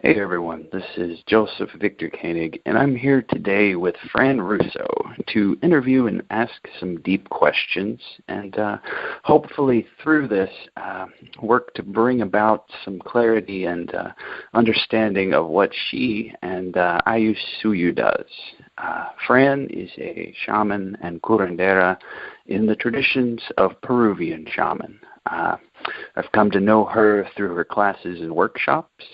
Hey everyone, this is Joseph Victor Koenig, and I'm here today with Fran Russo to interview and ask some deep questions, and hopefully through this work to bring about some clarity and understanding of what she and Ayllusuyu does. Fran is a shaman and curandera in the traditions of Peruvian shaman. I've come to know her through her classes and workshops.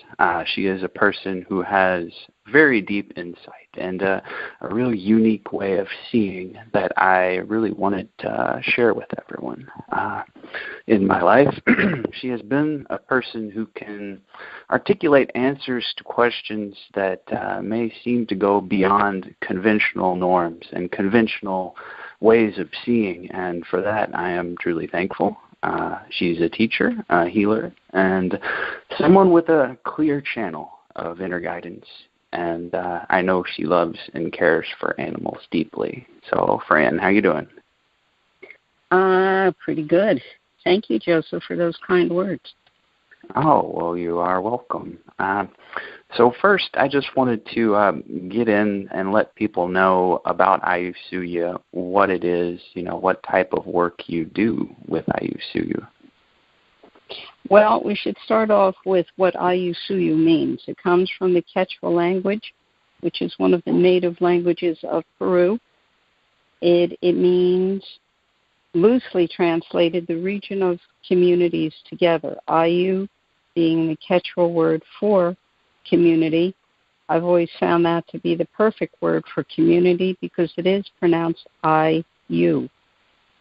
She is a person who has very deep insight and a real unique way of seeing that I really wanted to share with everyone. In my life, she has been a person who can articulate answers to questions that may seem to go beyond conventional norms and conventional ways of seeing, and for that I am truly thankful. She's a teacher, a healer, and someone with a clear channel of inner guidance. And I know she loves and cares for animals deeply. So, Fran, how you doing? Pretty good. Thank you, Joseph, for those kind words. Oh, well, you are welcome. So first, I just wanted to get in and let people know about Ayllusuyu, what it is, what type of work you do with Ayllusuyu. Well, we should start off with what Ayllusuyu means. It comes from the Quechua language, which is one of the native languages of Peru. It means, loosely translated, the region of communities together. Ayllu being the Quechua word for community. I've always found that to be the perfect word for community because it is pronounced I-U.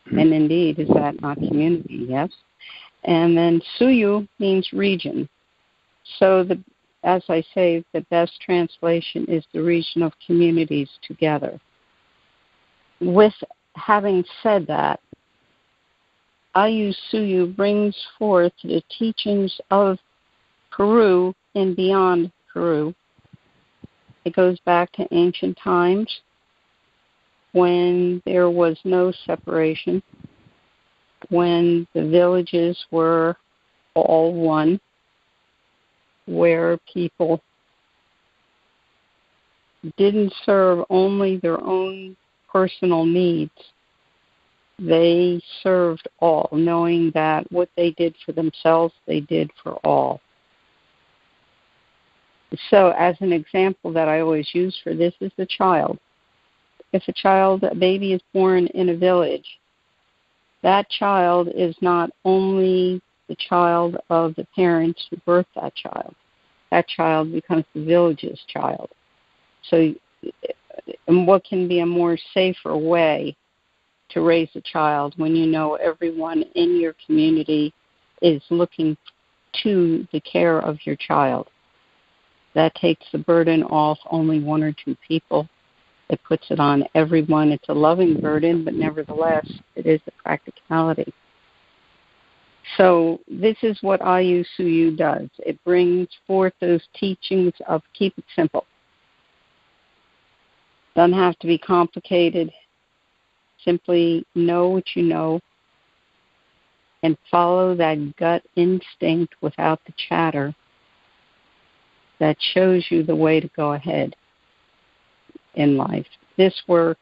And indeed, is that not community? Yes. And then Suyu means region. So, as I say, the best translation is the region of communities together. With having said that, Ayllusuyu brings forth the teachings of Peru and beyond Peru. It goes back to ancient times when there was no separation, when the villages were all one, where people didn't serve only their own personal needs. They served all, knowing that what they did for themselves, they did for all. So as an example that I always use for this is the child. If a baby is born in a village, that child is not only the child of the parents who birthed that child. That child becomes the village's child. So what can be a more safer way to raise a child when you know everyone in your community is looking to the care of your child? That takes the burden off only one or two people. It puts it on everyone. It's a loving burden, but nevertheless, it is a practicality. So this is what Ayllusuyu does. It brings forth those teachings of keep it simple. Doesn't have to be complicated. Simply know what you know and follow that gut instinct without the chatter that shows you the way to go ahead in life. This work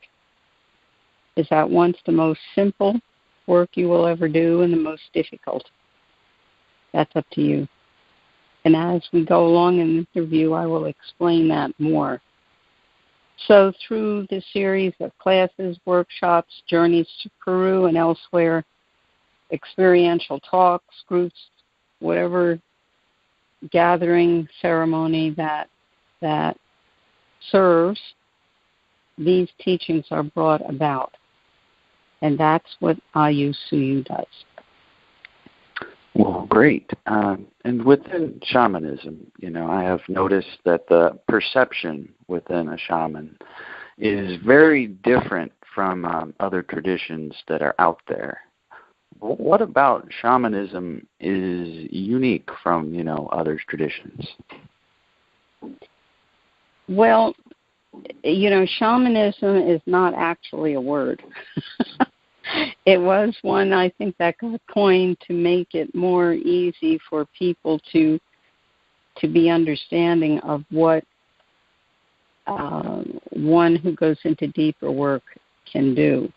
is at once the most simple work you will ever do and the most difficult. That's up to you. And as we go along in the interview, I will explain that more. So through the series of classes, workshops, journeys to Peru and elsewhere, experiential talks, groups, whatever gathering ceremony that serves, these teachings are brought about. And that's what Ayllusuyu does. Well, great. And within shamanism, I have noticed that the perception within a shaman is very different from other traditions that are out there. What about shamanism is unique from, other traditions? Well, shamanism is not actually a word. It was one, I think, that got coined to make it more easy for people to to be understanding of what one who goes into deeper work can do.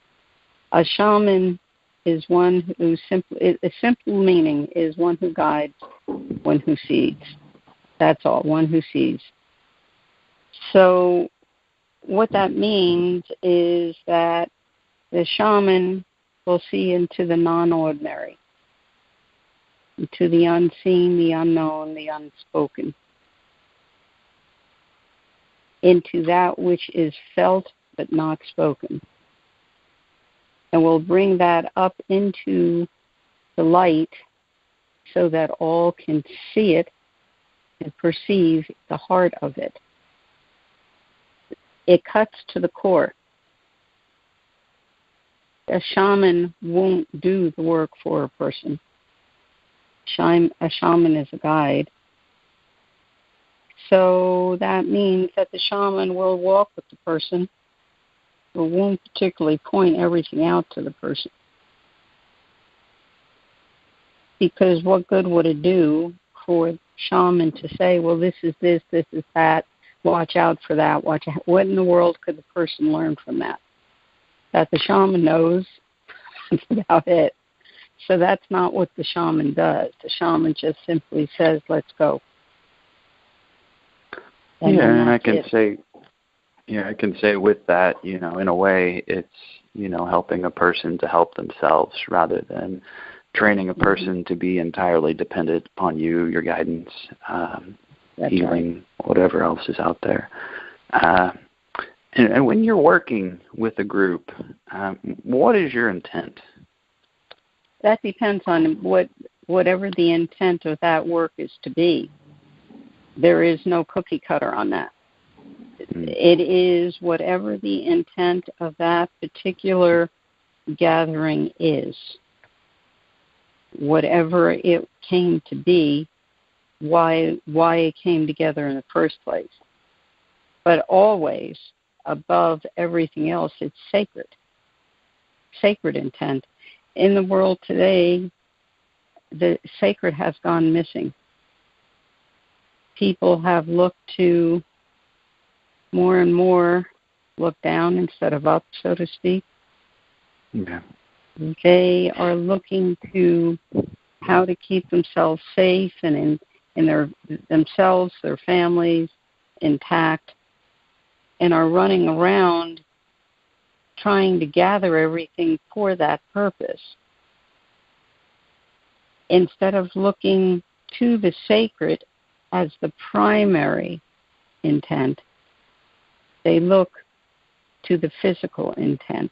A shaman is one who a simple meaning is one who guides, one who sees. That's all, one who sees. So what that means is that the shaman will see into the non-ordinary, into the unseen, the unknown, the unspoken, into that which is felt but not spoken. And we'll bring that up into the light so that all can see it and perceive the heart of it. It cuts to the core. A shaman won't do the work for a person. A shaman is a guide. So that means that the shaman will walk with the person, but won't particularly point everything out to the person. Because what good would it do for the shaman to say, well, this is this is that, watch out for that, watch out. What in the world could the person learn from that? That the shaman knows, that's about it. So that's not what the shaman does. The shaman just simply says, let's go. And I can say with that, in a way, it's, helping a person to help themselves rather than training a person to be entirely dependent upon you, your guidance, healing, right, whatever else is out there. And when you're working with a group, what is your intent? That depends on whatever the intent of that work is to be. There is no cookie cutter on that. It is whatever the intent of that particular gathering is. Whatever it came to be, why it came together in the first place. But always, above everything else, it's sacred. Sacred intent. In the world today, the sacred has gone missing. People have looked to more and more look down instead of up, so to speak. Yeah. They are looking to how to keep themselves safe and in themselves, their families, intact, and are running around trying to gather everything for that purpose. Instead of looking to the sacred as the primary intent, they look to the physical intent.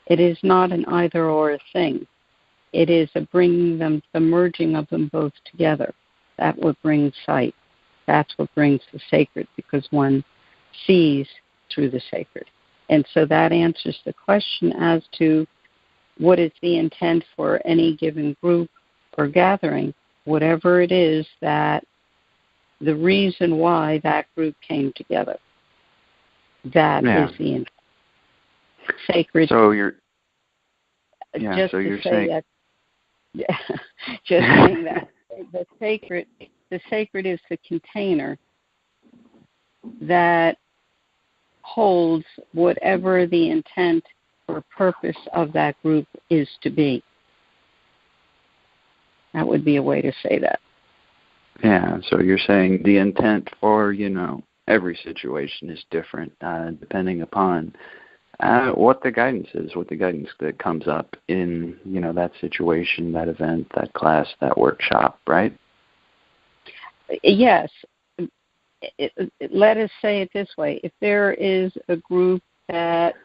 It is not an either or thing. It is a bringing them, the merging of them both together. That's what brings sight. That's what brings the sacred, because one sees through the sacred. And so that answers the question as to what is the intent for any given group or gathering, whatever it is that the reason why that group came together. That is the intent. Sacred. So you're saying that. Just saying that the sacred is the container that holds whatever the intent or purpose of that group is to be. That would be a way to say that. Yeah, so you're saying the intent for, every situation is different depending upon what the guidance is, what the guidance that comes up in, that situation, that event, that class, that workshop, right? Yes. Let us say it this way. If there is a group that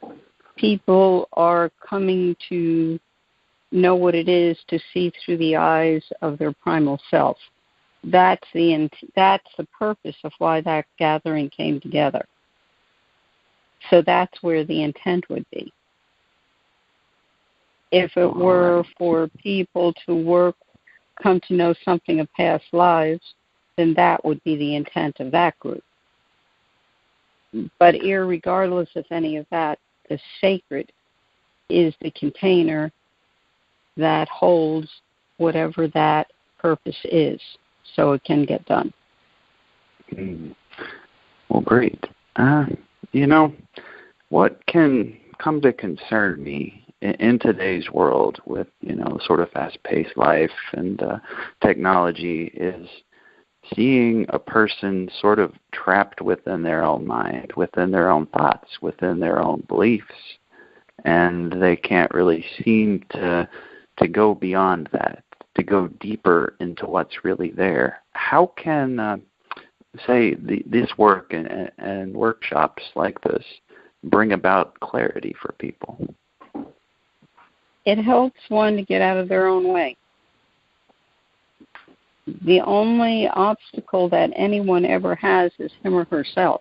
people are coming to know what it is to see through the eyes of their primal self, that's the purpose of why that gathering came together. So that's where the intent would be. If it were for people to come to know something of past lives, then that would be the intent of that group. But irregardless of any of that, the sacred is the container that holds whatever that purpose is, so it can get done. Mm. Well, great. You know, what can come to concern me in today's world with, sort of fast-paced life and technology is seeing a person sort of trapped within their own mind, within their own thoughts, within their own beliefs, and they can't really seem to go beyond that, to go deeper into what's really there. How can, this work and workshops like this bring about clarity for people? It helps one to get out of their own way. The only obstacle that anyone ever has is him or herself.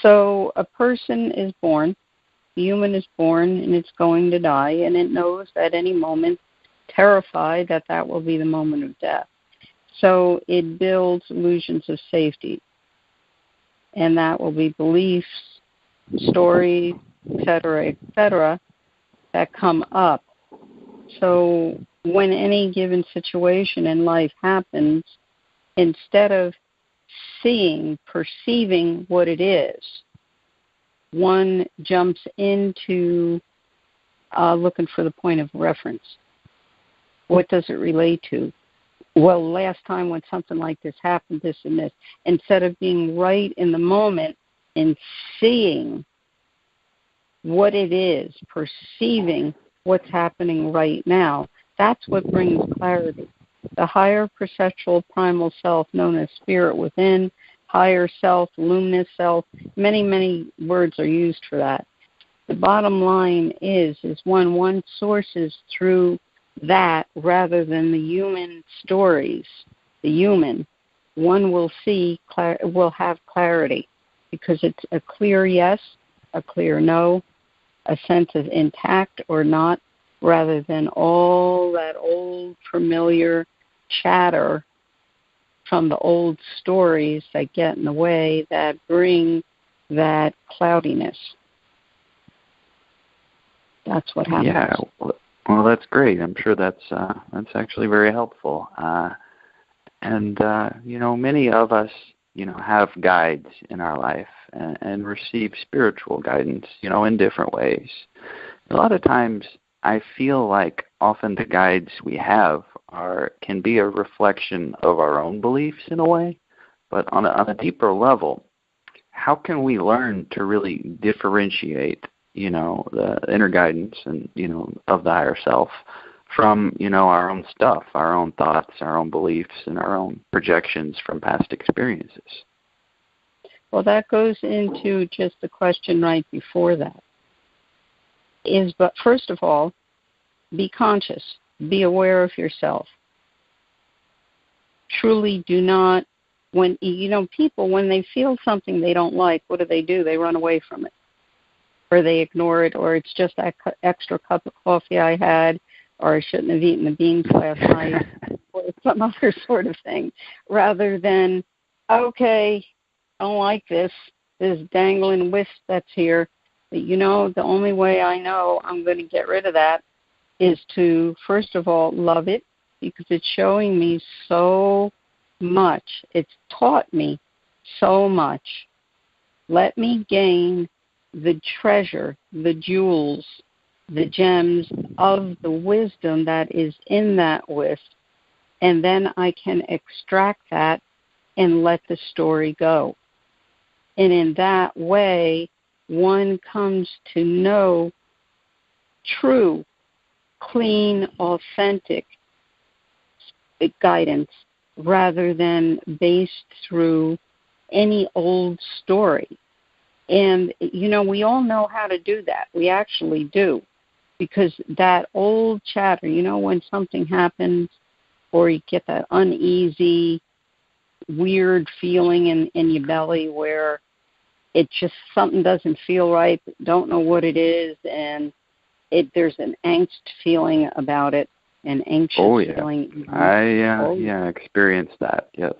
So a person is born, the human is born, and it's going to die, and it knows at any moment, terrified that that will be the moment of death. So it builds illusions of safety, and that will be beliefs, stories, etc., that come up. So when any given situation in life happens, instead of perceiving what it is, one jumps into looking for the point of reference. What does it relate to? Well, last time when something like this happened, this and this. Instead of being right in the moment and seeing what it is, perceiving what's happening right now, that's what brings clarity. The higher perceptual primal self, known as spirit within, higher self, luminous self, many, many words are used for that. The bottom line is when one sources through that rather than the human stories, one will will have clarity, because it's a clear yes, a clear no, a sense of intact or not, rather than all that old familiar chatter from the old stories that get in the way, that bring that cloudiness. That's what happens. Yeah, well, that's great. I'm sure that's actually very helpful. Many of us, have guides in our life and receive spiritual guidance, in different ways. A lot of times I feel like often the guides we have can be a reflection of our own beliefs in a way, but on a deeper level, how can we learn to really differentiate, the inner guidance and, of the higher self from, our own stuff, our own thoughts, our own beliefs, and our own projections from past experiences? Well, that goes into just the question right before that. But first of all, be conscious. Be aware of yourself. Truly do not, people, when they feel something they don't like, what do? They run away from it. Or they ignore it, or it's just that extra cup of coffee I had, or I shouldn't have eaten the beans last night, or some other sort of thing, rather than, okay, I don't like this dangling wisp that's here. But the only way I know I'm going to get rid of that is to, first of all, love it, because it's showing me so much. It's taught me so much. Let me gain the treasure, the jewels, the gems of the wisdom that is in that wisp, and then I can extract that and let the story go. And in that way, one comes to know true, clean, authentic guidance rather than based through any old story. And, we all know how to do that. We actually do. Because that old chatter, when something happens or you get that uneasy, weird feeling in your belly where it just, something doesn't feel right, but don't know what it is, and there's an angst feeling about it, an anxious feeling. I experienced that, yes.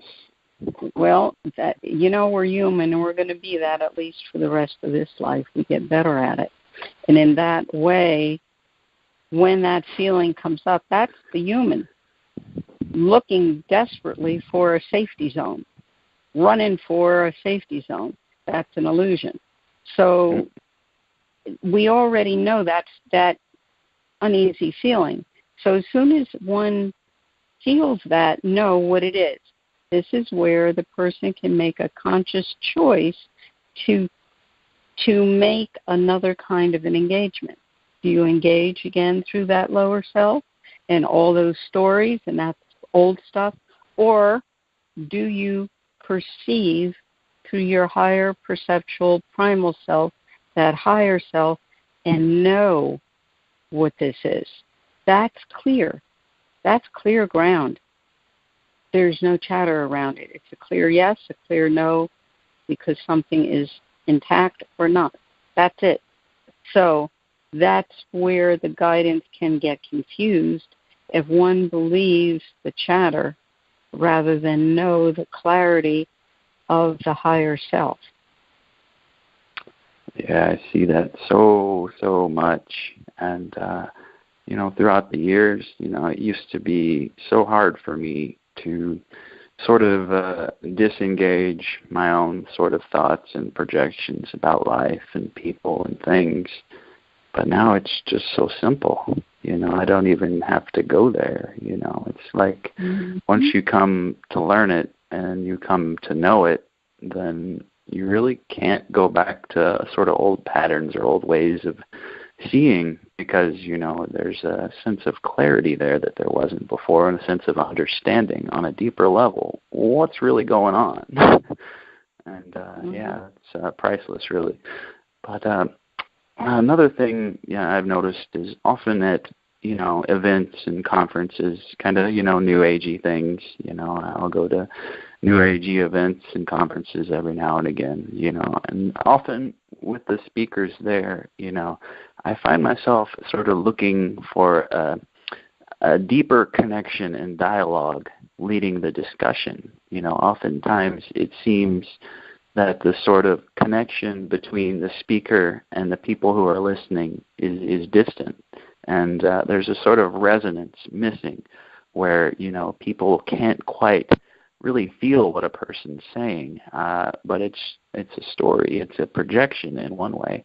Well, that we're human, and we're going to be that at least for the rest of this life. We get better at it. And in that way, when that feeling comes up, that's the human looking desperately for a safety zone. running for a safety zone. That's an illusion. So we already know that's that uneasy feeling. So as soon as one feels that, know what it is. This is where the person can make a conscious choice to make another kind of an engagement. Do you engage again through that lower self and all those stories and that old stuff? Or do you perceive through your higher perceptual primal self, that higher self, and know what this is? That's clear. That's clear ground. There's no chatter around it. It's a clear yes, a clear no, because something is intact or not. That's it. So that's where the guidance can get confused if one believes the chatter rather than know the clarity of the higher self. Yeah, I see that so much. And, throughout the years, it used to be so hard for me to sort of disengage my own sort of thoughts and projections about life and people and things. But now it's just so simple. I don't even have to go there. It's like once you come to learn it and you come to know it, then you really can't go back to sort of old patterns or old ways of seeing, because there's a sense of clarity there that there wasn't before, and a sense of understanding on a deeper level what's really going on. And it's priceless, really. But another thing I've noticed is often at events and conferences, kind of new agey things. I'll go to new agey events and conferences every now and again. And often with the speakers there, I find myself sort of looking for a deeper connection and dialogue leading the discussion. Oftentimes it seems that the sort of connection between the speaker and the people who are listening is distant. And there's a sort of resonance missing where, people can't quite really feel what a person's saying, but it's a story, it's a projection in one way.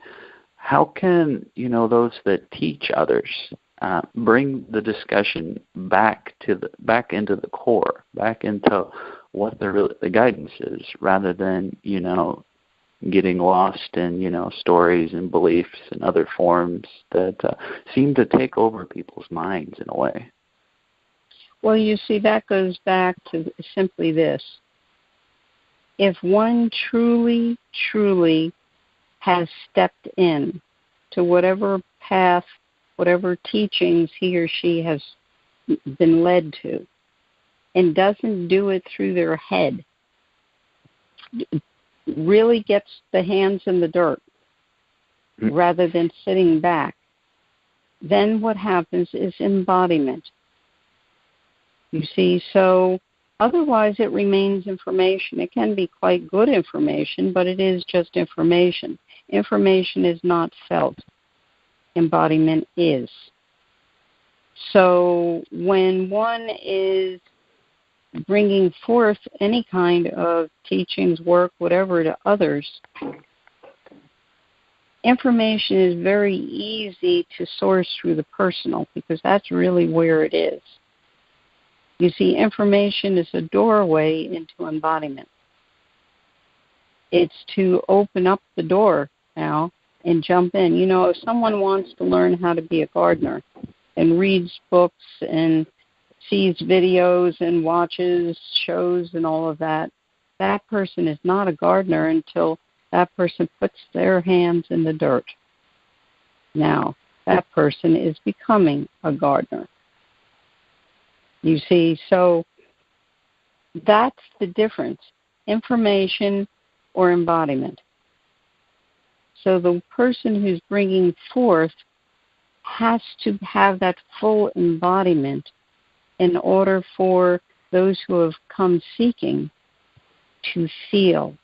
How can, those that teach others bring the discussion back into the core, back into what the guidance is, rather than, getting lost in, stories and beliefs and other forms that seem to take over people's minds in a way? Well, you see, that goes back to simply this. If one truly, truly has stepped in to whatever path, whatever teachings he or she has been led to, and doesn't do it through their head, really gets the hands in the dirt rather than sitting back, then what happens is embodiment. You see, so otherwise it remains information. It can be quite good information, but it is just information. Information is not felt. Embodiment is. So when one is bringing forth any kind of teachings, work, whatever, to others, information is very easy to source through the personal, because that's really where it is. You see, information is a doorway into embodiment. It's to open up the door now and jump in. If someone wants to learn how to be a gardener and reads books and sees videos and watches shows and all of that, that person is not a gardener until that person puts their hands in the dirt. Now, that person is becoming a gardener. You see, so that's the difference, information or embodiment. So the person who's bringing forth has to have that full embodiment in order for those who have come seeking to feel,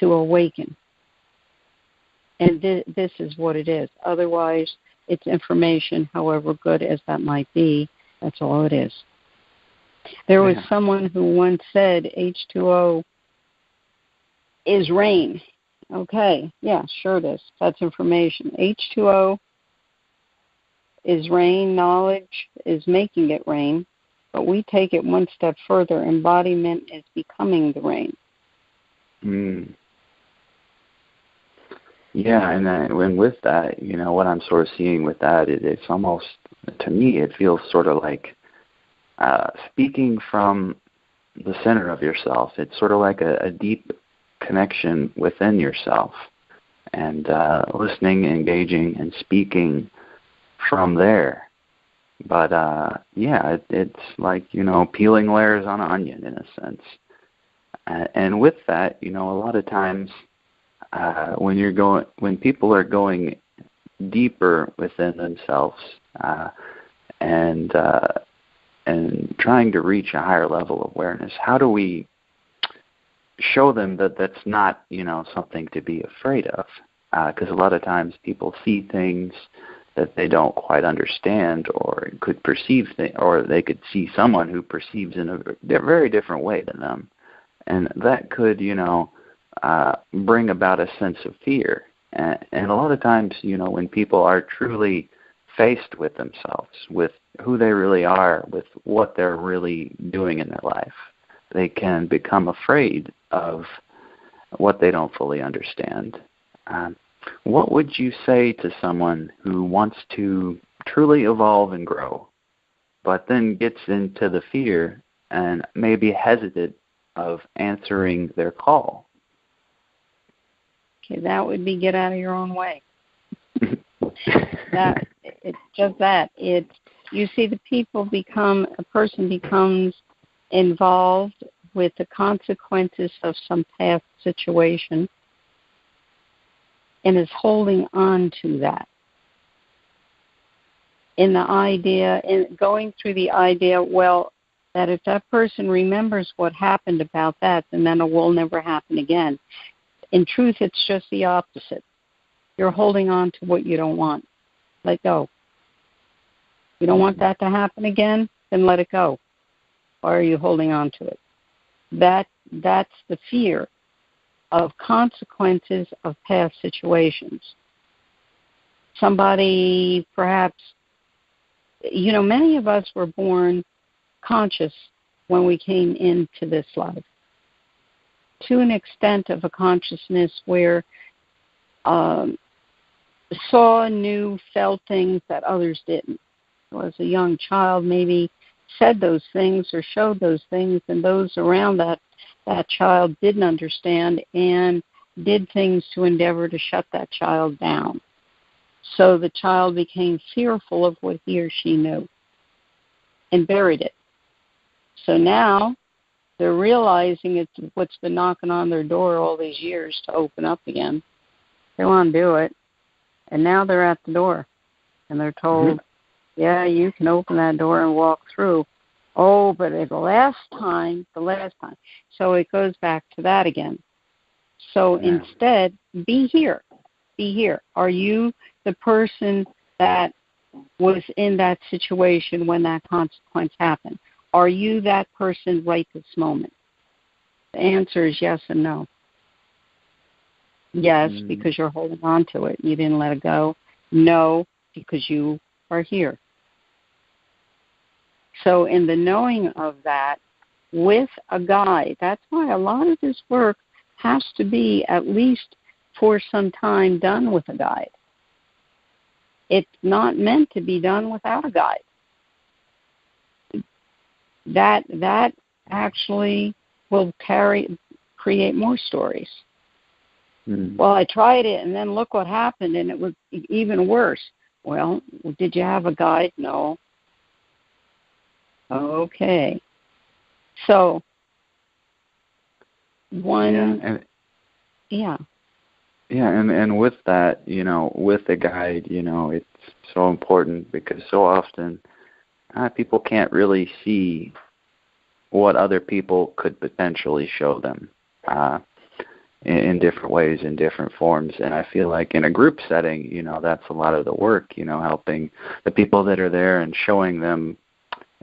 to awaken. And this is what it is. Otherwise, it's information, however good as that might be. That's all it is. There was someone who once said H2O is rain. Okay, yeah, sure it is. That's information. H2O is rain. Knowledge is making it rain. But we take it one step further. Embodiment is becoming the rain. Yeah, and with that, what I'm sort of seeing with that is it's almost, to me, it feels sort of like speaking from the center of yourself. It's sort of like a deep connection within yourself, and listening, engaging, and speaking from there. But it's like peeling layers on an onion in a sense. And with that, a lot of times when people are going deeper within themselves and trying to reach a higher level of awareness, how do we show them that that's not something to be afraid of? Because a lot of times people see things that they don't quite understand, or could perceive or they could see someone who perceives in a very different way than them, and that could bring about a sense of fear. And a lot of times, when people are truly faced with themselves, with who they really are, with what they're really doing in their life, they can become afraid of what they don't fully understand. What would you say to someone who wants to truly evolve and grow, but then gets into the fear and maybe hesitant of answering their call? Okay, that would be get out of your own way. It's just that. You see, a person becomes involved with the consequences of some past situation and is holding on to that. Going through the idea, well, that if that person remembers what happened about that, then it will never happen again. In truth, it's just the opposite. You're holding on to what you don't want. Let go. You don't want that to happen again, then let it go. Why are you holding on to it? That's the fear of consequences of past situations. Somebody perhaps, many of us were born conscious when we came into this life, to an extent of a consciousness where saw, knew, felt things that others didn't. So as a young child, maybe said those things or showed those things, and those around that child didn't understand and did things to endeavor to shut that child down. So the child became fearful of what he or she knew and buried it. So now they're realizing it's what's been knocking on their door all these years to open up again. They want to do it. And now they're at the door. And they're told, yeah, you can open that door and walk through. Oh, but the last time. So it goes back to that again. So instead, be here. Be here. Are you the person that was in that situation when that consequence happened? Are you that person right this moment? The answer is yes and no. Yes, because you're holding on to it. You didn't let it go. No, because you are here. So in the knowing of that, with a guide, that's why a lot of this work has to be, at least for some time, done with a guide. It's not meant to be done without a guide. That actually will create more stories. Well, I tried it, and then look what happened, and it was even worse. Well, did you have a guide? No. Okay. So, and with that, with the guide, it's so important, because so often people can't really see what other people could potentially show them in different ways, in different forms. And I feel like in a group setting, that's a lot of the work, helping the people that are there and showing them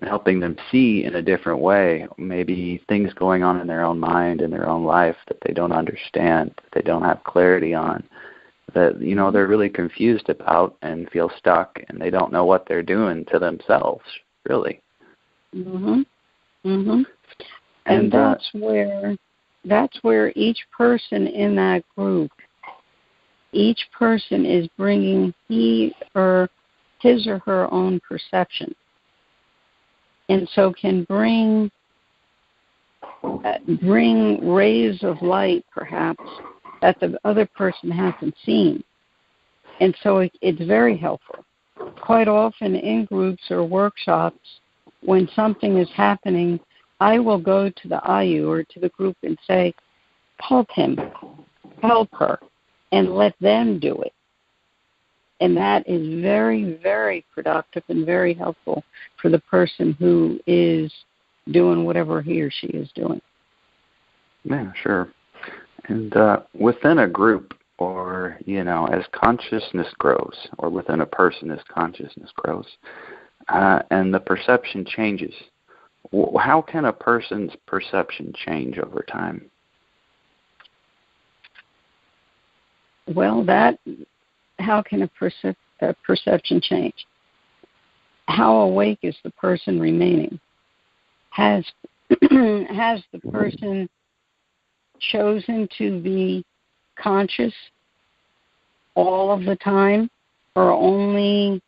and helping them see in a different way, maybe things going on in their own mind, in their own life that they don't understand, that they don't have clarity on, that, they're really confused about and feel stuck, and they don't know what they're doing to themselves, really. Mhm. Mhm. And that's where each person in that group, each person is bringing his or her own perception, and so can bring rays of light, perhaps, that the other person hasn't seen. And so it's very helpful. Quite often in groups or workshops, when something is happening, I will go to the Ayllu or to the group and say, help him, help her, and let them do it. And that is very, very productive and very helpful for the person who is doing whatever he or she is doing. Yeah, sure. And within a group, or, as consciousness grows, or within a person as consciousness grows, and the perception changes, how can a person's perception change over time? Well, how can a perception change? How awake is the person remaining? Has the person chosen to be conscious all of the time or only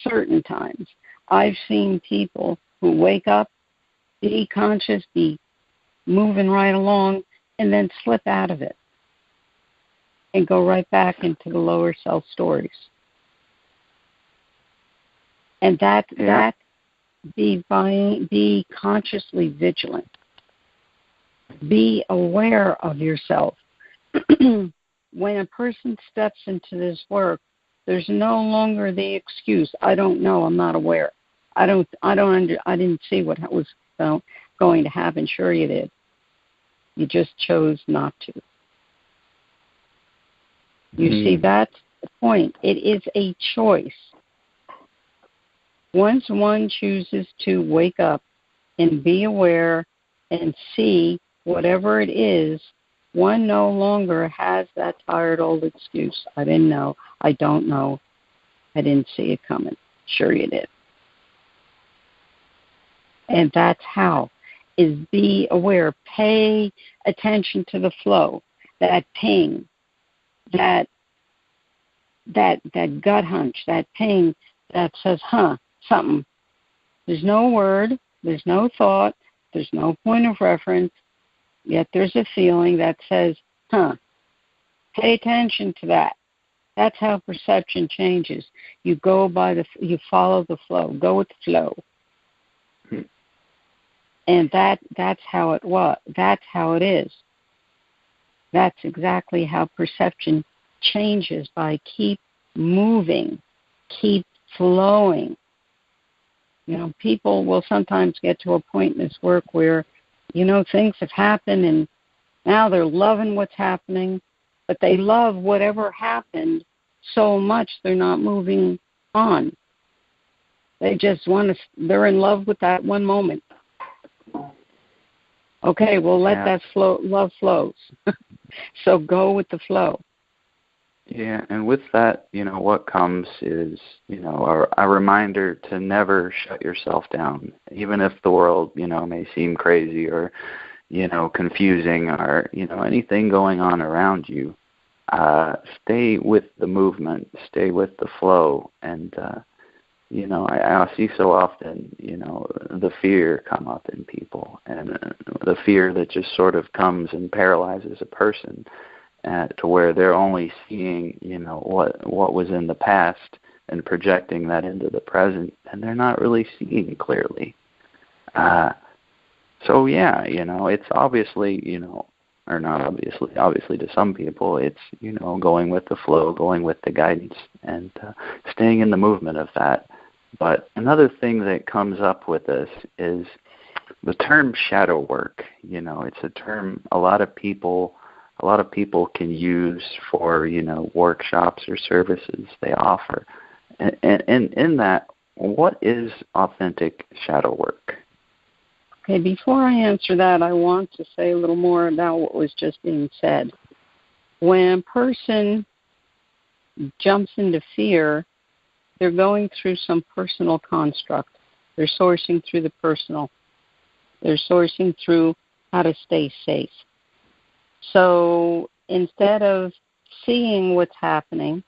certain times? I've seen people who wake up, be conscious, be moving right along, and then slip out of it and go right back into the lower self stories. And be consciously vigilant. Be aware of yourself. When a person steps into this work, there's no longer the excuse, I don't know, I'm not aware. I didn't see what was going to happen. Sure you did. You just chose not to. You see, that's the point. It is a choice. Once one chooses to wake up and be aware and see whatever it is, one no longer has that tired old excuse. I didn't know. I don't know. I didn't see it coming. Sure you did. And that's how, is be aware. Pay attention to the flow, that ping, that gut hunch, that ping that says, something. There's no word, there's no thought, there's no point of reference, yet there's a feeling that says, pay attention to that. That's how perception changes. You you follow the flow, go with the flow. And that's how it was. That's how it is. That's exactly how perception changes, by keep moving, keep flowing. People will sometimes get to a point in this work where, things have happened and now they're loving what's happening, but they love whatever happened so much they're not moving on. They just they're in love with that one moment. Okay, well, let that flow. Love flows. So go with the flow. Yeah, and with that, what comes is, a reminder to never shut yourself down, even if the world, may seem crazy or, confusing or, anything going on around you. Stay with the movement, stay with the flow, and, I see so often, the fear come up in people, and the fear that just sort of comes and paralyzes a person. To where they're only seeing, what was in the past and projecting that into the present, and they're not really seeing clearly. It's obviously, or not obviously to some people, it's, going with the flow, going with the guidance, and staying in the movement of that. But another thing that comes up with this is the term shadow work. It's a term a lot of people can use for, workshops or services they offer. And in that, what is authentic shadow work? Okay, before I answer that, I want to say a little more about what was just being said. When a person jumps into fear, they're going through some personal construct. They're sourcing through the personal. They're sourcing through how to stay safe. So instead of seeing what's happening,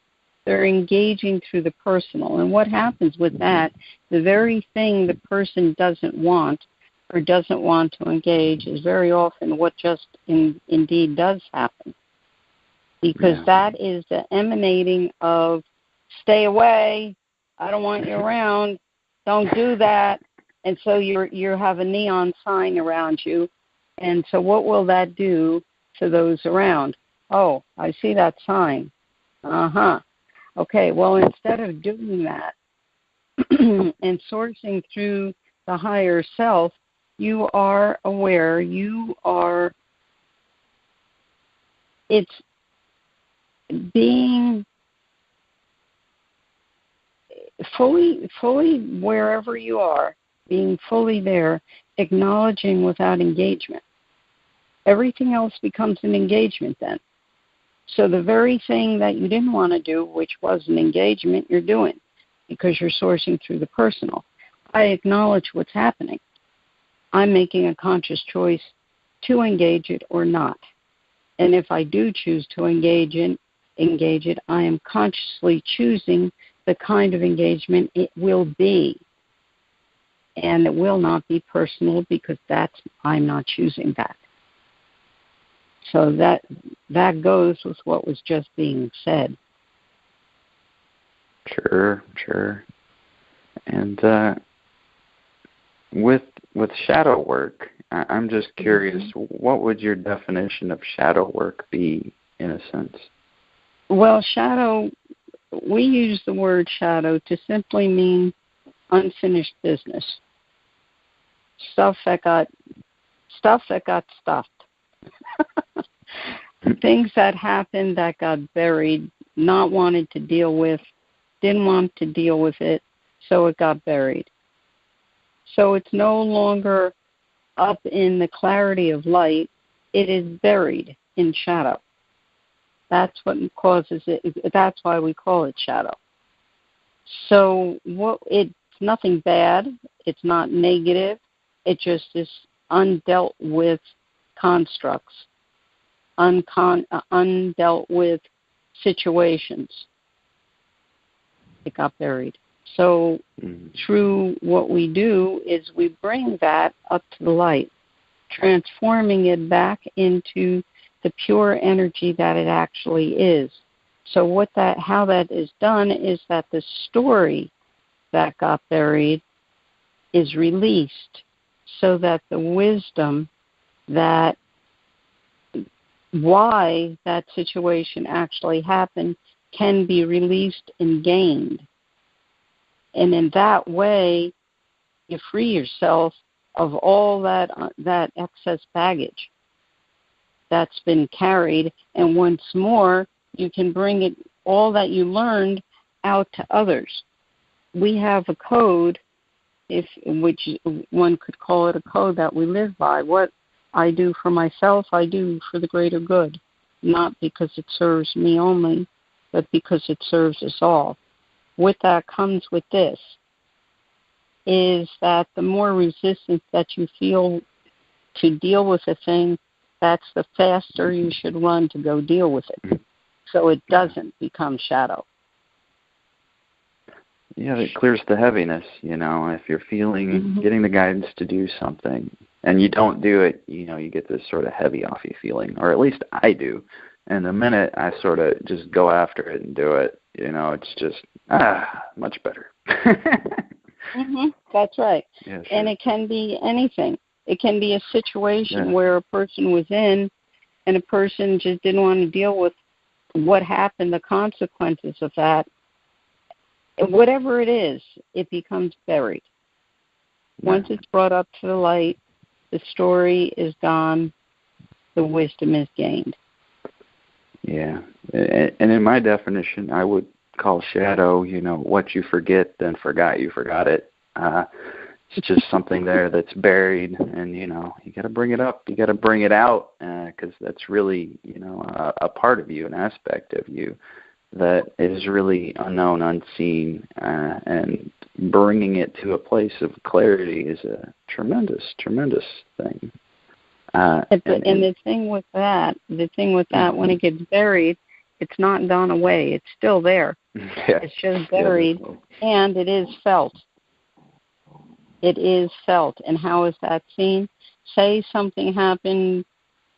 they're engaging through the personal. And what happens with that, the very thing the person doesn't want or doesn't want to engage is very often what just indeed does happen. Because that is the emanating of, stay away, I don't want you around, don't do that. And so you have a neon sign around you. And so what will that do to those around? Oh, I see that sign. Uh-huh. Okay, well, instead of doing that and sourcing through the higher self, you are aware, it's being fully wherever you are, being fully there, acknowledging without engagement. Everything else becomes an engagement then. So the very thing that you didn't want to do, which was an engagement, you're doing because you're sourcing through the personal. I acknowledge what's happening. I'm making a conscious choice to engage it or not. And if I do choose to engage it, I am consciously choosing the kind of engagement it will be. And it will not be personal because I'm not choosing that. So that goes with what was just being said. Sure. And with shadow work, I'm just curious, what would your definition of shadow work be, in a sense? Well, we use the word shadow to simply mean unfinished business. Stuff that got stuffed. Things that happened that got buried, not wanted to deal with, didn't want to deal with it, so it got buried. So it's no longer up in the clarity of light, it is buried in shadow. That's what causes it. That's why we call it shadow. So it's nothing bad. It's not negative. It just is undealt with constructs, undealt with situations. It got buried. So through what we do is we bring that up to the light, transforming it back into the pure energy that it actually is. So how that is done is that the story that got buried is released so that the wisdom that why that situation actually happened can be released and gained. And in that way, you free yourself of all that excess baggage that's been carried, and once more, you can bring it, all that you learned, out to others. We have a code, which one could call it a code that we live by. What I do for myself, I do for the greater good, not because it serves me only, but because it serves us all. With that comes with this, is that the more resistance that you feel to deal with a thing, that's the faster you should run to go deal with it, so it doesn't become shadow. Yeah, it clears the heaviness, if you're feeling, getting the guidance to do something, and you don't do it, you get this sort of heavy off you feeling, or at least I do. And the minute I sort of just go after it and do it, it's just, much better. That's right. Yeah, sure. And it can be anything. It can be a situation where a person was in and a person just didn't want to deal with what happened, the consequences of that. Whatever it is, it becomes buried. Once it's brought up to the light, the story is gone, the wisdom is gained. Yeah. And in my definition, I would call shadow, what you forget, then forgot you forgot it. It's just something there that's buried, and, you got to bring it up. You got to bring it out, because that's really, a part of you, an aspect of you that is really unknown, unseen, and bringing it to a place of clarity is a tremendous, tremendous thing. And the thing with that, when it gets buried, it's not gone away. It's still there. Yeah. It's just buried, and it is felt. It is felt. And how is that seen? Say something happened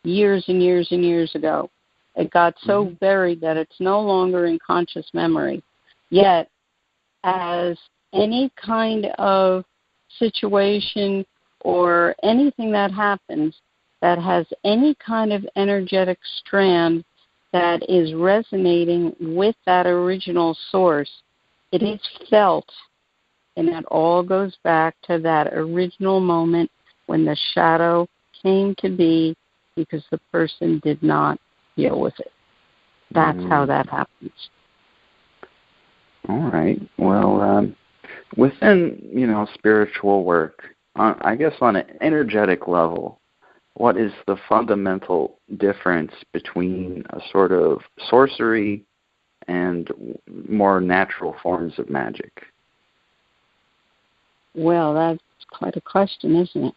years and years and years ago. It got so buried that it's no longer in conscious memory. Yet, as any kind of situation or anything that happens that has any kind of energetic strand that is resonating with that original source, it is felt. And that all goes back to that original moment when the shadow came to be because the person did not deal with it. That's how that happens. All right. Well, within, spiritual work, I guess on an energetic level, what is the fundamental difference between a sort of sorcery and more natural forms of magic? Well, that's quite a question, isn't it?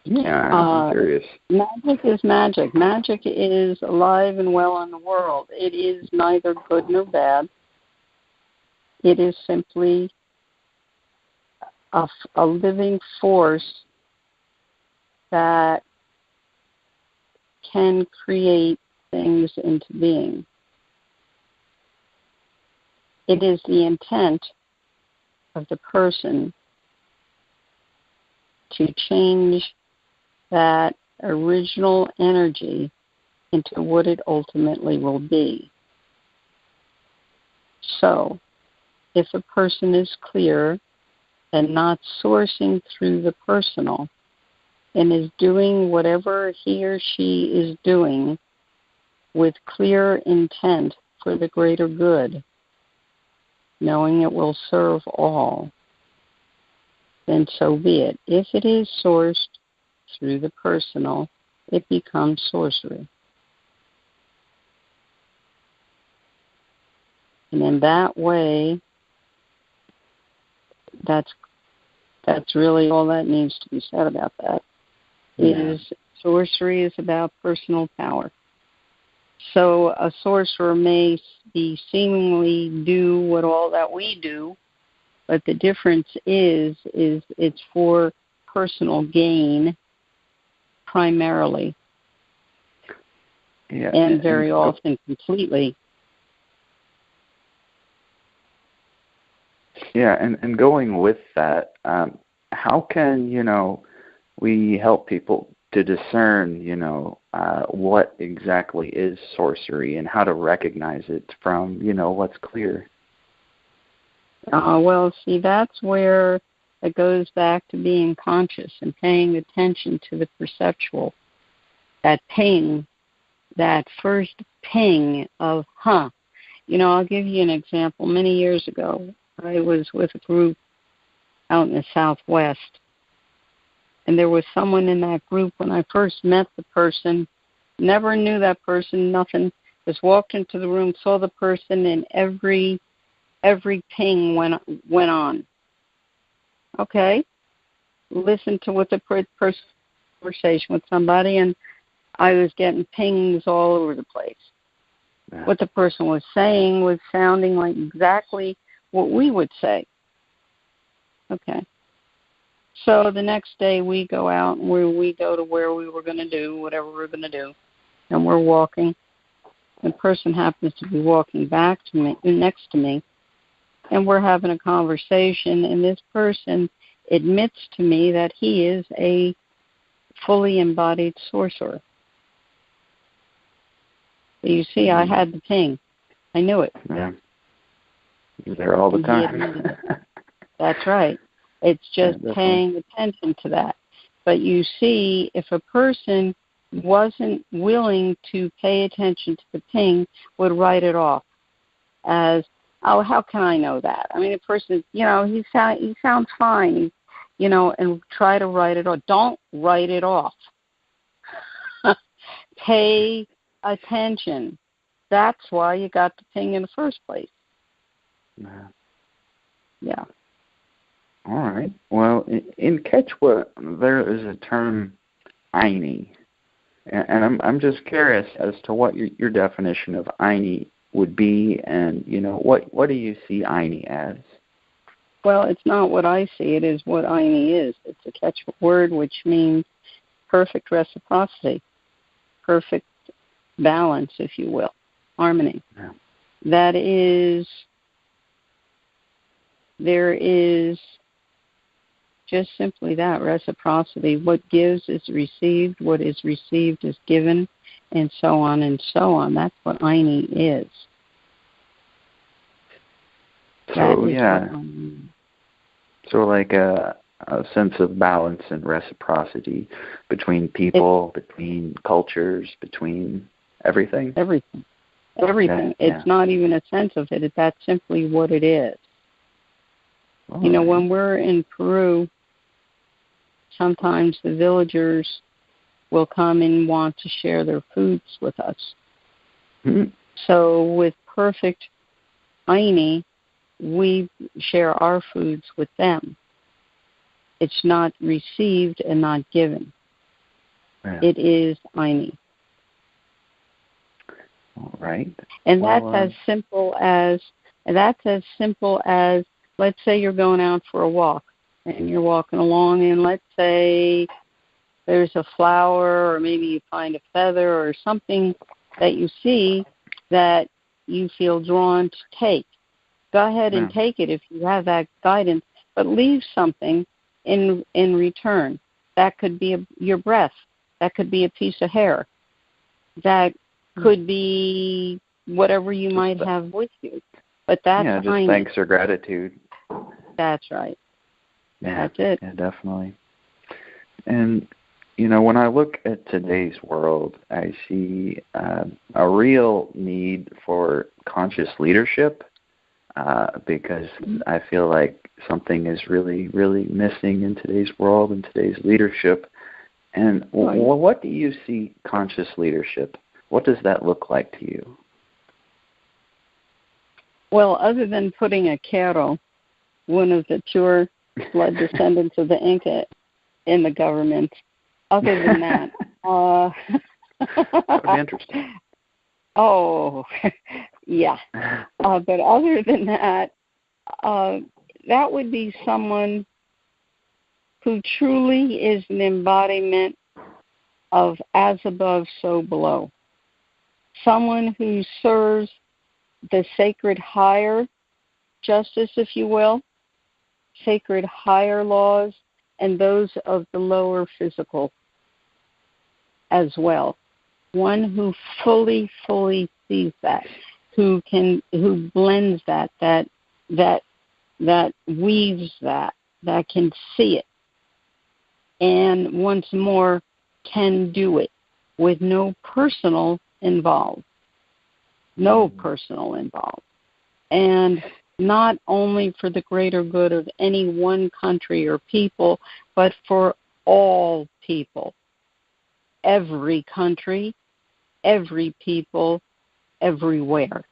Yeah, I'm curious. Magic is magic. Magic is alive and well in the world. It is neither good nor bad. It is simply a living force that can create things into being. It is the intent of the person to change that original energy into what it ultimately will be. So, if a person is clear and not sourcing through the personal and is doing whatever he or she is doing with clear intent for the greater good, knowing it will serve all, then so be it. If it is sourced through the personal, it becomes sorcery. And in that way, that's really all that needs to be said about that. Is sorcery is about personal power. So a sorcerer may be seemingly do what all that we do, but the difference is it's for personal gain primarily, and very often completely. Yeah, and going with that, how can, we help people to discern, what exactly is sorcery and how to recognize it from, what's clear? Well, see, that's where it goes back to being conscious and paying attention to the perceptual. That ping, that first ping of, I'll give you an example. Many years ago, I was with a group out in the Southwest, and there was someone in that group when I first met the person, never knew that person, nothing, just walked into the room, saw the person, and every ping went on. Okay, listen to what the person conversation with somebody, and I was getting pings all over the place. Yeah. What the person was saying was sounding like exactly what we would say. Okay. So the next day we go out and we go to where we were going to do whatever we were going to do, and we're walking. The person happens to be walking back to me, next to me, and we're having a conversation, and this person admits to me that he is a fully embodied sorcerer. So you see, I had the ping. I knew it. Yeah. You're there all the time. That's right. It's just paying attention to that. But you see, if a person wasn't willing to pay attention to the ping, would write it off as, Oh, how can I know that? I mean, a person, he sounds fine, and try to write it off. Don't write it off. Pay attention. That's why you got the ping in the first place. Yeah. All right. Well, in Quechua, there is a term, Aini. And I'm just curious as to what your definition of Aini would be, and, what do you see Aini as? Well, it's not what I see. It is what Aini is. It's a Quechua word which means perfect reciprocity, perfect balance, if you will, harmony. Yeah. There is just simply that, reciprocity. What gives is received, what is received is given, and so on and so on. That's what Aini is. So, So like a sense of balance and reciprocity between people, between cultures, between everything? Everything. Okay, It's not even a sense of it. That's simply what it is. Oh, when we're in Peru, sometimes the villagers will come and want to share their foods with us. Mm-hmm. So with perfect Aini, we share our foods with them. It's not received and not given. Yeah. It is Aini. All right. And that's as simple as, let's say you're going out for a walk and you're walking along, and let's say there's a flower, or maybe you find a feather or something that you see that you feel drawn to take. Go ahead and take it if you have that guidance, but leave something in return. That could be your breath. That could be a piece of hair. That could be whatever you might have with you. But that's just Aini. Thanks or gratitude. That's right. Yeah, that's it. Yeah, definitely. And, when I look at today's world, I see a real need for conscious leadership because I feel like something is really, really missing in today's world, in today's leadership. And what do you see conscious leadership? What does that look like to you? Well, other than putting a Quero, one of the pure blood descendants of the Inca, in the government, other than that, that would be interesting. Oh, yeah. But other than that, that would be someone who truly is an embodiment of as above, so below. Someone who serves the sacred higher justice, if you will, sacred higher laws, and those of the lower physical as well. One who fully sees that, who blends that weaves that can see it, and once more can do it with no personal involved. And not only for the greater good of any one country or people, but for all people. Every country, every people, everywhere.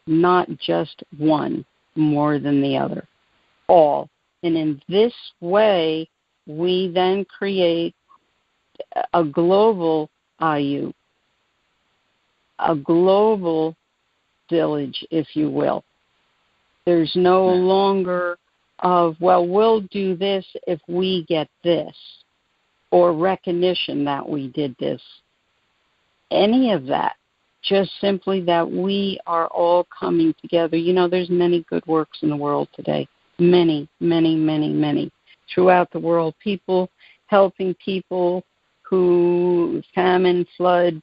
Not just one more than the other. All. And in this way, we then create a global Ayllusuyu, a global village, if you will. There's no longer of, well, we'll do this if we get this, or recognition that we did this. Any of that. Just simply that we are all coming together. There's many good works in the world today. Many, many, many, many. Throughout the world, people helping people who, famine, flood,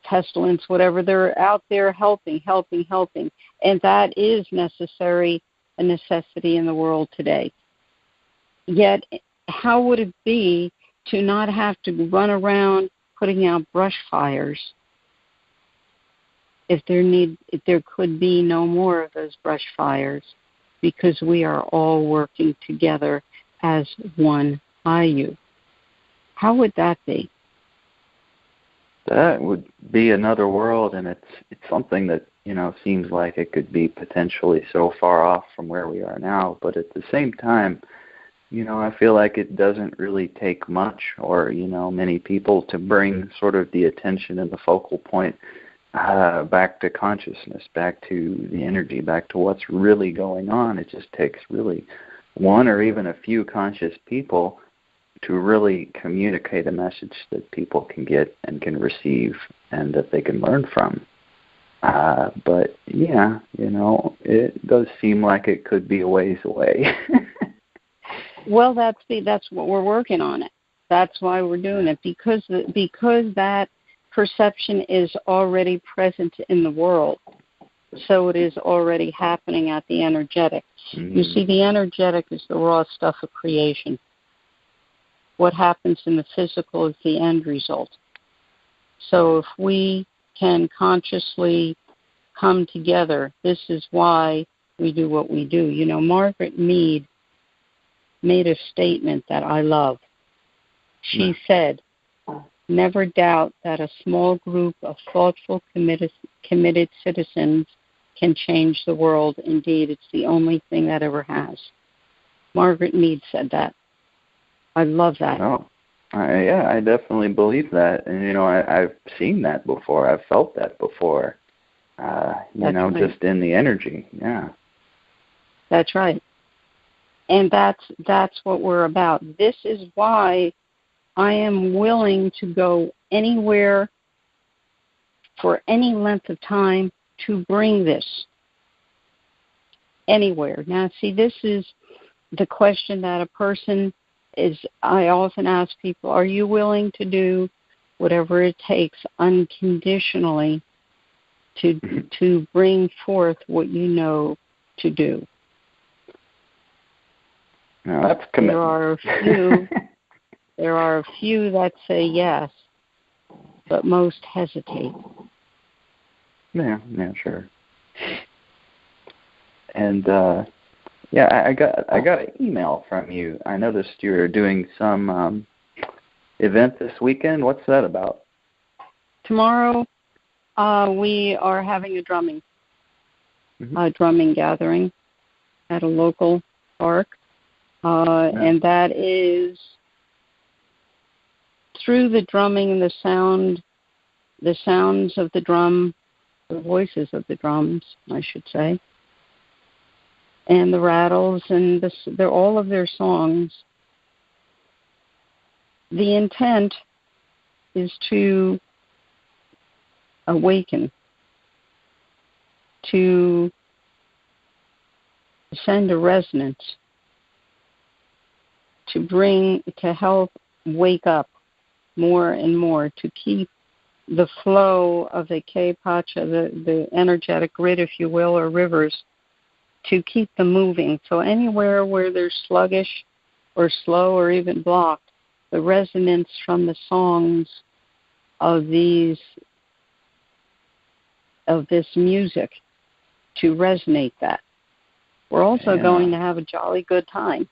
pestilence, whatever, they're out there helping. And that is a necessity in the world today. Yet, how would it be to not have to run around putting out brush fires if there could be no more of those brush fires, because we are all working together as one Ayllu. How would that be? That would be another world, and it's something that, seems like it could be potentially so far off from where we are now, but at the same time, I feel like it doesn't really take much or, many people to bring sort of the attention and the focal point back to consciousness, back to the energy, back to what's really going on. It just takes really one or even a few conscious people to really communicate a message that people can get and can receive and that they can learn from. But yeah, it does seem like it could be a ways away. Well, that's what we're working on it. That's why we're doing it, because that perception is already present in the world. So it is already happening at the energetic. Mm-hmm. You see, the energetic is the raw stuff of creation. What happens in the physical is the end result. So if we can consciously come together, this is why we do what we do. Margaret Mead made a statement that I love. She said, "Never doubt that a small group of thoughtful, committed citizens can change the world. Indeed, it's the only thing that ever has." Margaret Mead said that. I love that. Oh, yeah, I definitely believe that. And, I've seen that before. I've felt that before, right. Just in the energy. Yeah. That's right. And that's what we're about. This is why I am willing to go anywhere for any length of time to bring this anywhere. Now, see, this is the question that a person is. I often ask people, are you willing to do whatever it takes unconditionally to bring forth what you know to do? No, that's commitment. There are a few that say yes, but most hesitate. Yeah, sure. And I got an email from you. I noticed you were doing some event this weekend. What's that about? Tomorrow, we are having a drumming gathering at a local park. And that is through the drumming and the sounds of the drum, the voices of the drums, I should say, and the rattles and they're all of their songs. The intent is to awaken, to send a resonance, to help wake up more and more, to keep the flow of the K-Pacha, the energetic grid, if you will, or rivers, to keep them moving. So anywhere where they're sluggish or slow or even blocked, the resonance from the songs of this music to resonate that. We're also going to have a jolly good time.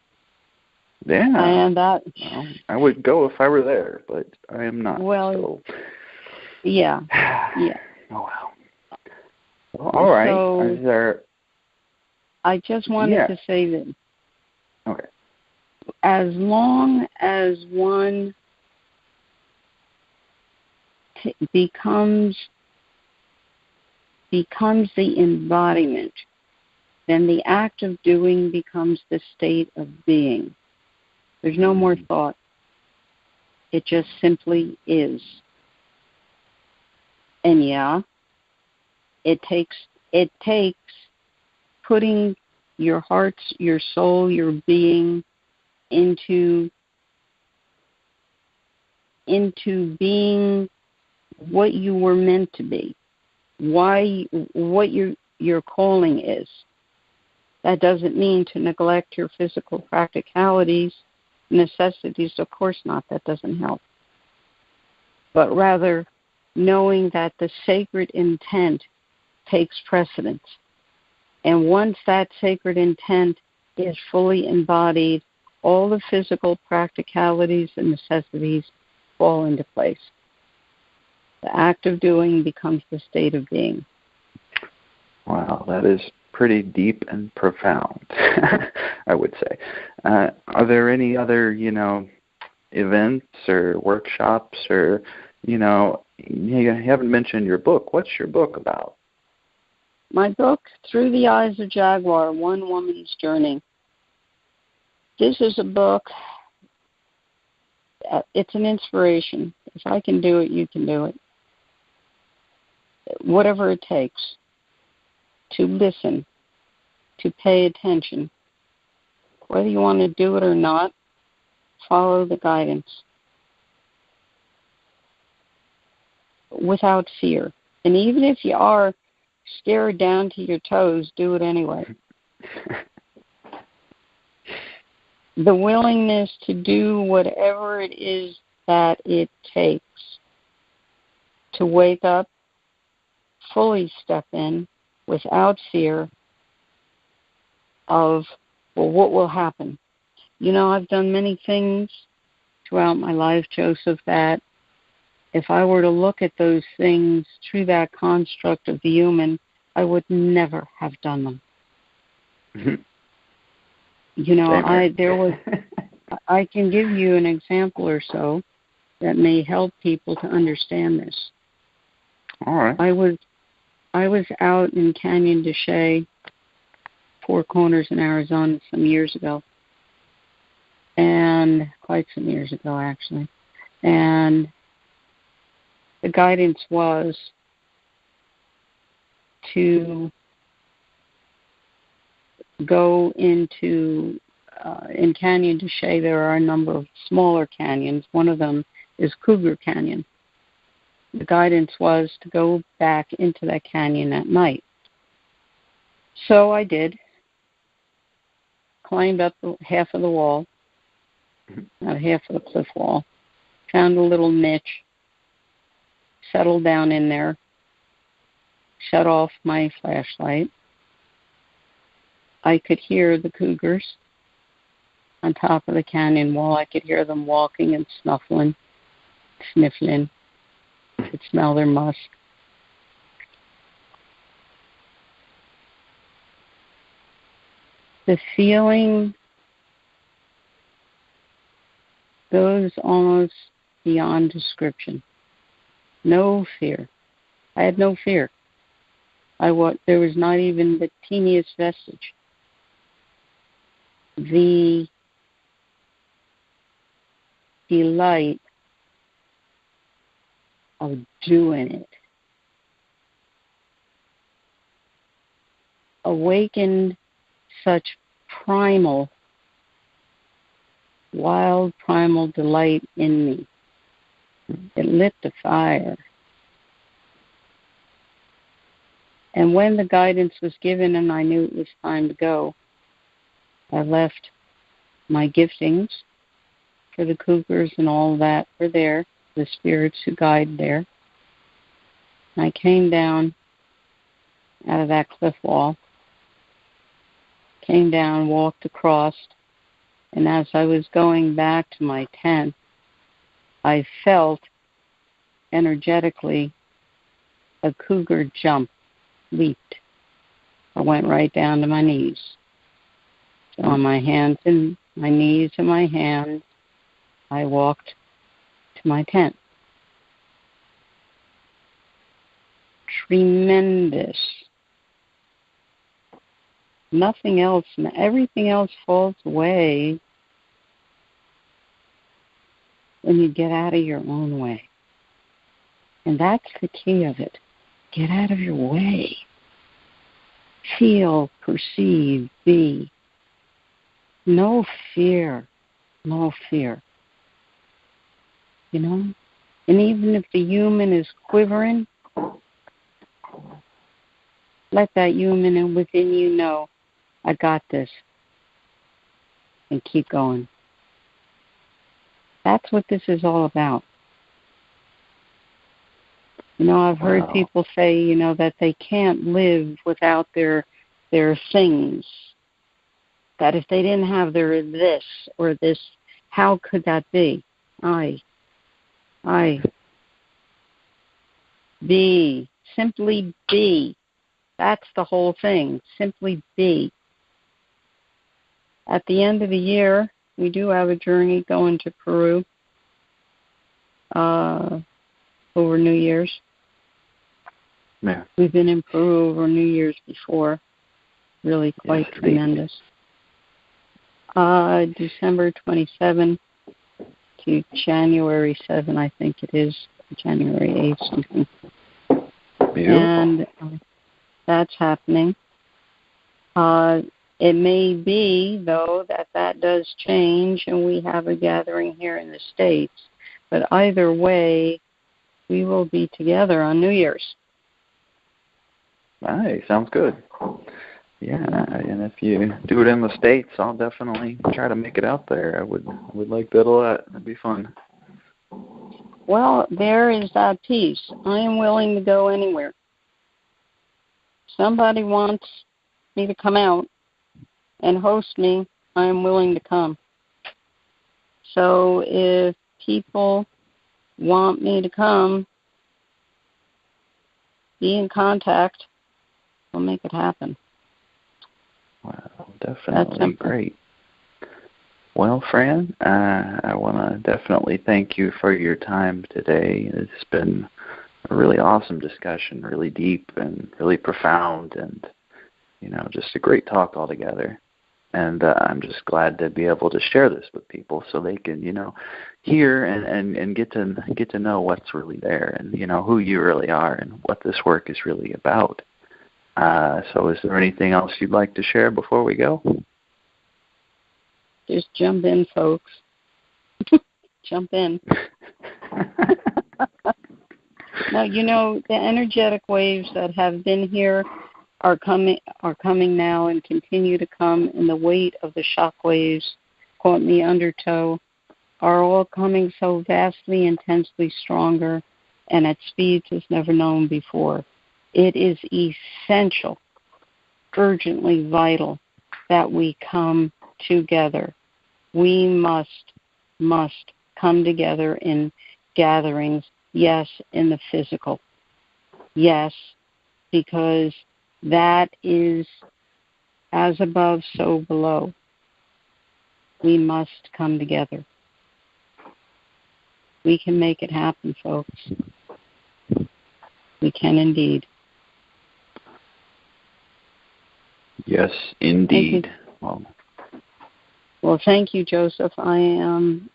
Yeah. And that, I would go if I were there, but I am not. Well, so. Yeah. Oh, wow. Well, all right. So, is there... I just wanted to say that okay. as long as one becomes the embodiment, then the act of doing becomes the state of being. There's no more thought. It just simply is. And it takes putting your heart, your soul, your being into being what you were meant to be, what your calling is. That doesn't mean to neglect your physical practicalities, necessities, of course not, that doesn't help. But rather knowing that the sacred intent takes precedence. And once that sacred intent is fully embodied, all the physical practicalities and necessities fall into place. The act of doing becomes the state of being. Wow, that is pretty deep and profound, I would say. Are there any other, events or workshops or, you haven't mentioned your book. What's your book about? My book, Through the Eyes of Jaguar, One Woman's Journey. This is a book, it's an inspiration. If I can do it, you can do it. Whatever it takes to listen, to pay attention. Whether you want to do it or not, follow the guidance without fear. And even if you are scared down to your toes, do it anyway. The willingness to do whatever it is that it takes to wake up, fully step in without fear of, well, what will happen? I've done many things throughout my life, Joseph, that if I were to look at those things through that construct of the human, I would never have done them. I can give you an example or so that may help people to understand this. All right. I was out in Canyon de Chelly, Four Corners in Arizona some years ago, and quite some years ago actually, and the guidance was to go into, in Canyon de Chelly, there are a number of smaller canyons. One of them is Cougar Canyon. The guidance was to go back into that canyon at night. So I did. Climbed up half of the wall, not half of the cliff wall, found a little niche, settled down in there, shut off my flashlight. I could hear the cougars on top of the canyon wall. I could hear them walking and snuffling, sniffling. I could smell their musk. The feeling goes almost beyond description. No fear. I had no fear. There was not even the teeniest vestige. The delight of doing it awakened such wild primal delight in me. It lit the fire. And when the guidance was given and I knew it was time to go, I left my giftings for the cougars and all that were there, the spirits who guide there. I came down out of that cliff wall, came down, walked across, and as I was going back to my tent, I felt energetically a cougar jump, leaped. I went right down to my knees. So on my hands and my knees and my hands, I walked to my tent. Tremendous. Nothing else, everything else falls away when you get out of your own way. And that's the key of it. Get out of your way. Feel, perceive, be. No fear. No fear. And even if the human is quivering, let that human within you know, I got this. And keep going. That's what this is all about. I've heard Wow. people say, that they can't live without their things. That if they didn't have their this or this, how could that be? Be. Simply be. That's the whole thing. Simply be. At the end of the year, we do have a journey going to Peru over New Year's. Yeah. We've been in Peru over New Year's before. Really quite Yes, tremendous. December 27 to January 7, I think it is. January 8th, something. Beautiful. And that's happening. It may be, though, that does change and we have a gathering here in the States. But either way, we will be together on New Year's. Nice. Sounds good. Yeah, and if you do it in the States, I'll definitely try to make it out there. I would like that a lot. That'd be fun. Well, there is that piece. I am willing to go anywhere. Somebody wants me to come out and host me, I am willing to come. So if people want me to come, be in contact, we'll make it happen. Wow, definitely great. Well, Fran, I want to definitely thank you for your time today. It's been a really awesome discussion, really deep and really profound, and just a great talk altogether. And I'm just glad to be able to share this with people so they can, hear and get to know what's really there and who you really are and what this work is really about. So is there anything else you'd like to share before we go? Just jump in, folks. Jump in. No, the energetic waves that have been here are coming now and continue to come, and the weight of the shock waves caught in the undertow are all coming so vastly, intensely stronger and at speeds as never known before. It is essential, urgently vital, that we come together. We must come together in gatherings, yes, in the physical. Yes, because that is as above, so below. We must come together. We can make it happen, folks. We can indeed. Yes, indeed. Well, thank you, Joseph. I am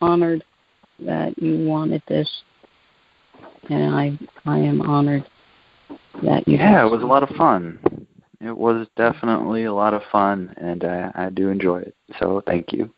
honored that you wanted this, and I am honored that you. Yeah, it was a lot of fun. It was definitely a lot of fun, and I do enjoy it. So thank you.